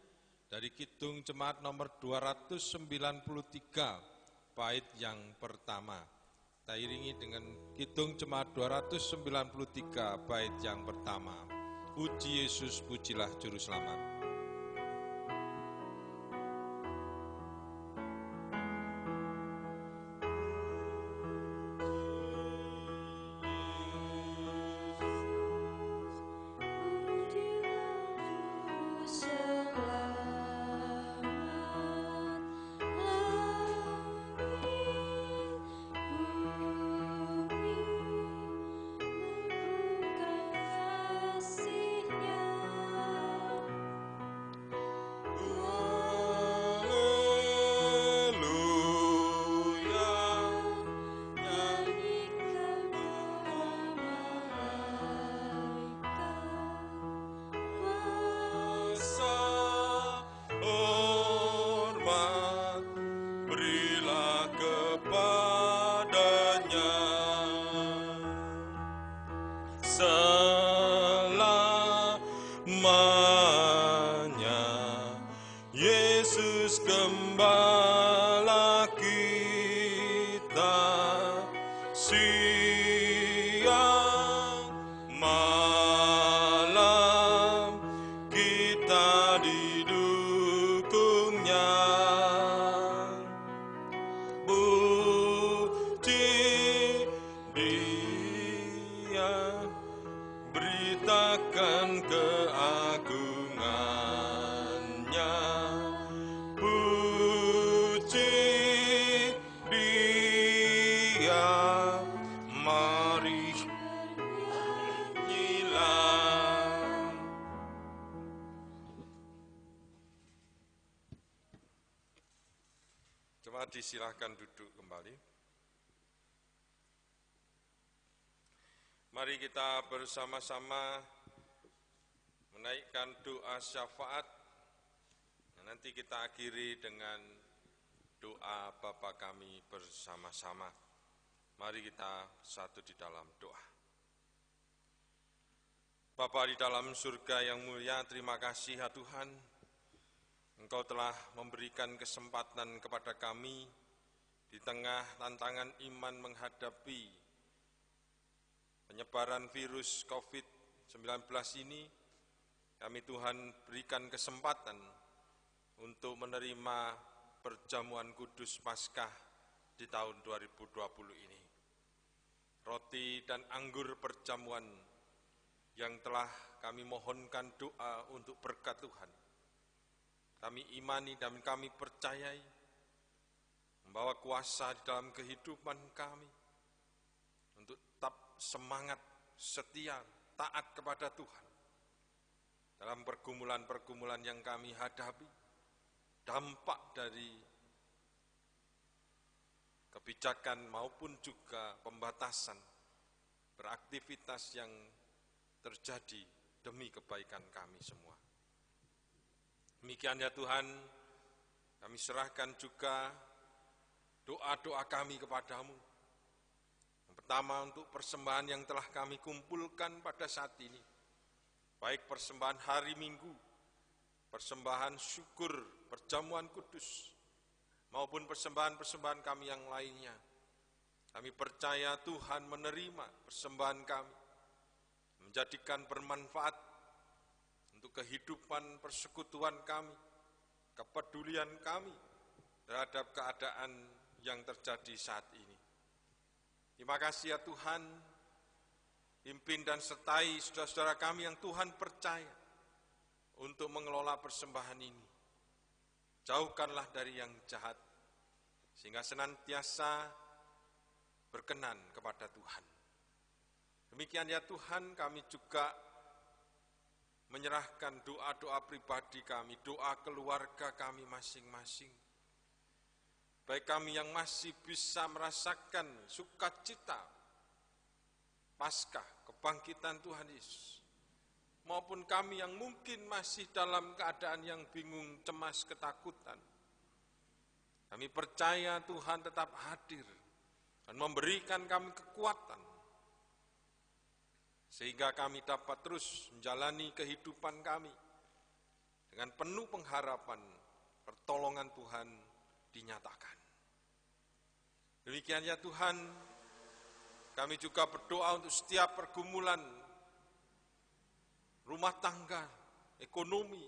dari Kidung Jemaat nomor 293, bait yang pertama. Kita iringi dengan Kidung Jemaat 293, bait yang pertama. Puji Yesus, pujilah Juru Selamat. Di disilahkan duduk kembali. Mari kita bersama-sama menaikkan doa syafaat. Nanti kita akhiri dengan doa Bapa kami bersama-sama. Mari kita satu di dalam doa. Bapa di dalam surga yang mulia, terima kasih ya Tuhan. Engkau telah memberikan kesempatan kepada kami di tengah tantangan iman menghadapi penyebaran virus COVID-19 ini. Kami Tuhan berikan kesempatan untuk menerima perjamuan kudus Paskah di tahun 2020 ini. Roti dan anggur perjamuan yang telah kami mohonkan doa untuk berkat Tuhan. Kami imani dan kami percayai membawa kuasa di dalam kehidupan kami untuk tetap semangat, setia, taat kepada Tuhan. Dalam pergumulan-pergumulan yang kami hadapi, dampak dari kebijakan maupun juga pembatasan beraktivitas yang terjadi demi kebaikan kami semua. Demikian ya Tuhan, kami serahkan juga doa-doa kami kepadamu. Yang pertama untuk persembahan yang telah kami kumpulkan pada saat ini, baik persembahan hari Minggu, persembahan syukur, perjamuan kudus, maupun persembahan-persembahan kami yang lainnya. Kami percaya Tuhan menerima persembahan kami, menjadikan bermanfaat untuk kehidupan persekutuan kami, kepedulian kami terhadap keadaan yang terjadi saat ini. Terima kasih ya Tuhan, pimpin dan sertai saudara-saudara kami yang Tuhan percaya untuk mengelola persembahan ini. Jauhkanlah dari yang jahat, sehingga senantiasa berkenan kepada Tuhan. Demikian ya Tuhan, kami juga menyerahkan doa-doa pribadi kami, doa keluarga kami masing-masing. Baik kami yang masih bisa merasakan sukacita Paskah, kebangkitan Tuhan Yesus, maupun kami yang mungkin masih dalam keadaan yang bingung, cemas, ketakutan. Kami percaya Tuhan tetap hadir dan memberikan kami kekuatan, sehingga kami dapat terus menjalani kehidupan kami dengan penuh pengharapan pertolongan Tuhan dinyatakan. Demikian ya Tuhan, kami juga berdoa untuk setiap pergumulan rumah tangga, ekonomi,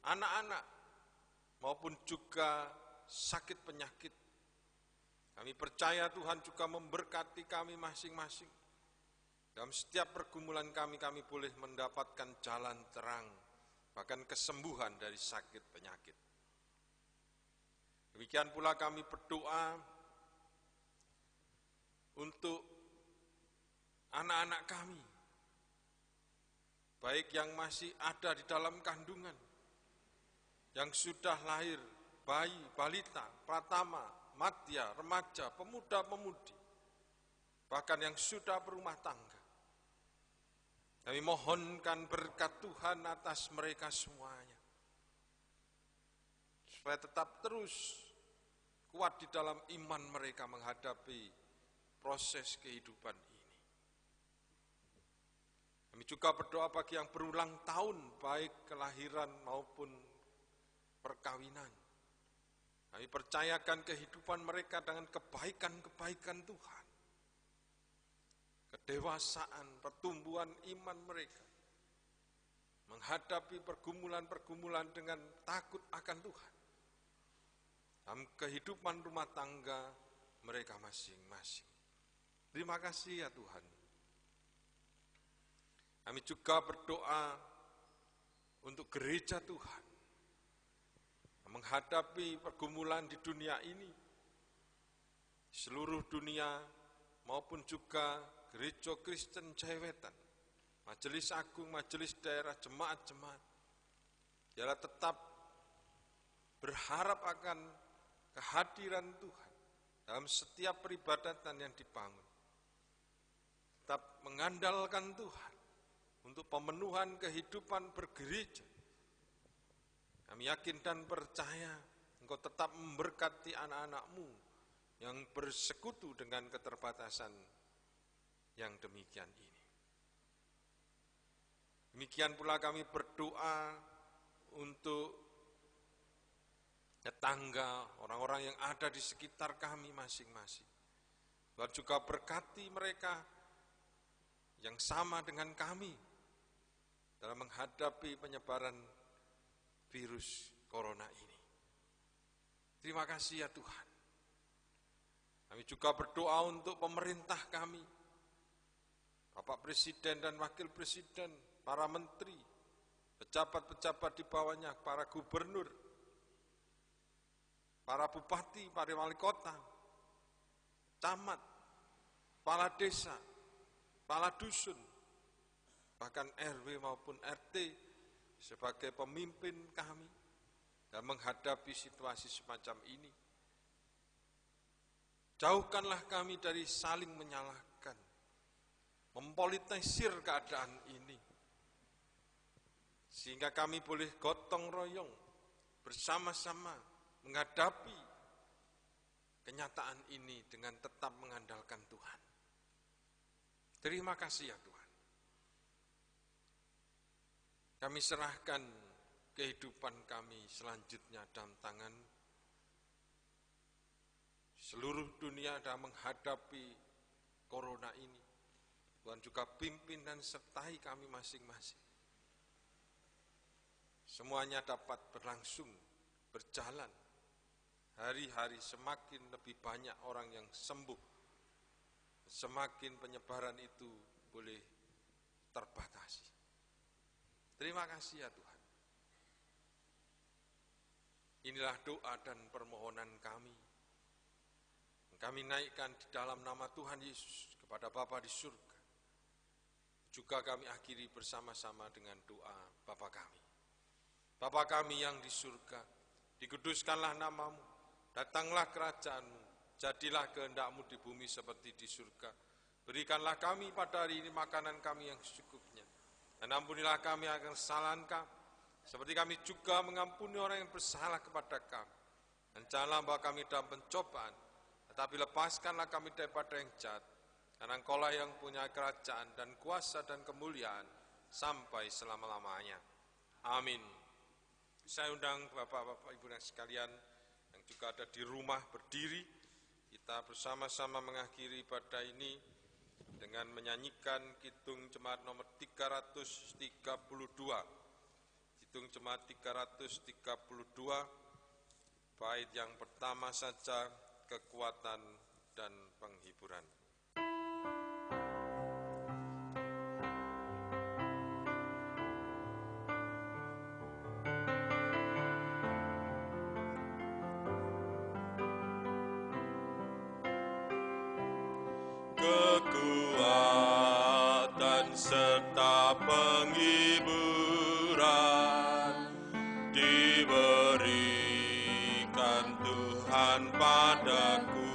anak-anak, maupun juga sakit penyakit. Kami percaya Tuhan juga memberkati kami masing-masing. Dalam setiap pergumulan kami boleh mendapatkan jalan terang, bahkan kesembuhan dari sakit penyakit. Demikian pula kami berdoa untuk anak-anak kami, baik yang masih ada di dalam kandungan, yang sudah lahir, bayi, balita, pratama, madya, remaja, pemuda-pemudi, bahkan yang sudah berumah tangga. Kami mohonkan berkat Tuhan atas mereka semuanya, supaya tetap terus kuat di dalam iman mereka menghadapi proses kehidupan ini. Kami juga berdoa bagi yang berulang tahun, baik kelahiran maupun perkawinan. Kami percayakan kehidupan mereka dengan kebaikan-kebaikan Tuhan. Kedewasaan, pertumbuhan iman mereka, menghadapi pergumulan-pergumulan dengan takut akan Tuhan. Dalam kehidupan rumah tangga mereka masing-masing. Terima kasih ya Tuhan. Kami juga berdoa untuk gereja Tuhan, menghadapi pergumulan di dunia ini, seluruh dunia maupun juga gereja Kristen Jaya-Wetan, majelis agung, majelis daerah, jemaat-jemaat, ialah tetap berharap akan kehadiran Tuhan dalam setiap peribadatan yang dibangun. Tetap mengandalkan Tuhan untuk pemenuhan kehidupan bergereja. Kami yakin dan percaya Engkau tetap memberkati anak-anak-Mu yang bersekutu dengan keterbatasan yang demikian ini. Demikian pula kami berdoa untuk tetangga, orang-orang yang ada di sekitar kami masing-masing. Tuhan juga berkati mereka yang sama dengan kami dalam menghadapi penyebaran virus corona ini. Terima kasih ya Tuhan. Kami juga berdoa untuk pemerintah kami, Bapak Presiden dan Wakil Presiden, para menteri, pejabat-pejabat di bawahnya, para gubernur, para bupati, para wali kota, camat, kepala desa, kepala dusun, bahkan RW maupun RT sebagai pemimpin kami dan menghadapi situasi semacam ini. Jauhkanlah kami dari saling menyalahkan, mempolitisir keadaan ini, sehingga kami boleh gotong royong bersama-sama menghadapi kenyataan ini dengan tetap mengandalkan Tuhan. Terima kasih ya Tuhan. Kami serahkan kehidupan kami selanjutnya dalam tangan seluruh dunia dalam menghadapi corona ini. Tuhan juga pimpin dan sertai kami masing-masing. Semuanya dapat berlangsung, berjalan. Hari-hari semakin lebih banyak orang yang sembuh. Semakin penyebaran itu boleh terbatasi. Terima kasih ya Tuhan. Inilah doa dan permohonan kami. Kami naikkan di dalam nama Tuhan Yesus kepada Bapa di surga. Juga kami akhiri bersama-sama dengan doa Bapa kami. Bapa kami yang di surga, dikuduskanlah namamu, datanglah kerajaanmu, jadilah kehendak-Mu di bumi seperti di surga. Berikanlah kami pada hari ini makanan kami yang secukupnya, dan ampunilah kami akan kesalahan kami, seperti kami juga mengampuni orang yang bersalah kepada kami. Dan janganlah membawa kami dalam pencobaan, tetapi lepaskanlah kami daripada yang jahat, karena Engkaulah yang punya kerajaan dan kuasa dan kemuliaan sampai selama-lamanya. Amin. Saya undang Bapak-Bapak Ibu dan sekalian yang juga ada di rumah berdiri, kita bersama-sama mengakhiri ibadah ini dengan menyanyikan Kidung Jemaat nomor 332. Kidung Jemaat 332, bait yang pertama saja, kekuatan dan penghiburan. Kekuatan serta penghiburan diberikan Tuhan padaku.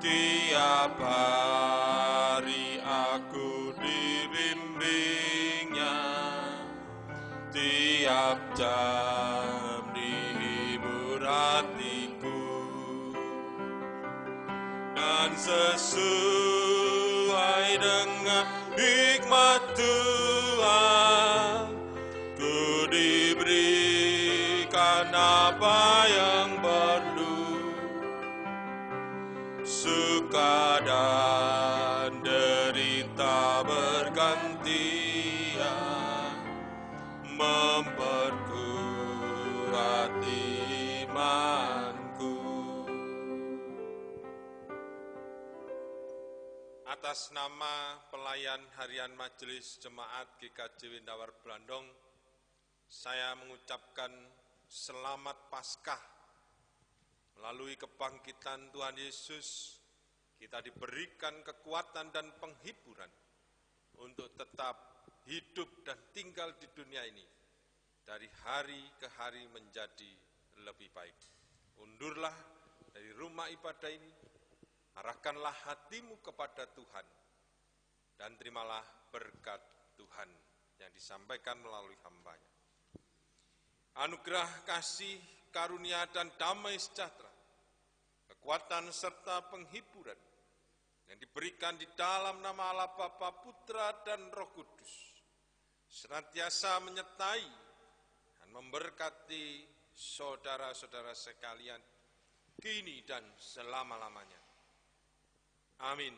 Tiap hari aku dibimbingnya, tiap jam dihibur hatiku. Dan sesuai dengan hikmat Tuhan, ku diberikan apa yang perlu. Suka dan derita bergantian, memperkuat imanku. Atas nama pelayan harian Majelis Jemaat GKJ Windawar Blandong, saya mengucapkan selamat Paskah. Melalui kebangkitan Tuhan Yesus, kita diberikan kekuatan dan penghiburan untuk tetap hidup dan tinggal di dunia ini, dari hari ke hari menjadi lebih baik. Undurlah dari rumah ibadah ini, arahkanlah hatimu kepada Tuhan, dan terimalah berkat Tuhan yang disampaikan melalui hamba-Nya. Anugerah kasih, karunia, dan damai sejahtera, kekuatan serta penghiburan yang diberikan di dalam nama Allah Bapa, Putra, dan Roh Kudus senantiasa menyertai dan memberkati saudara-saudara sekalian kini dan selama-lamanya. Amin.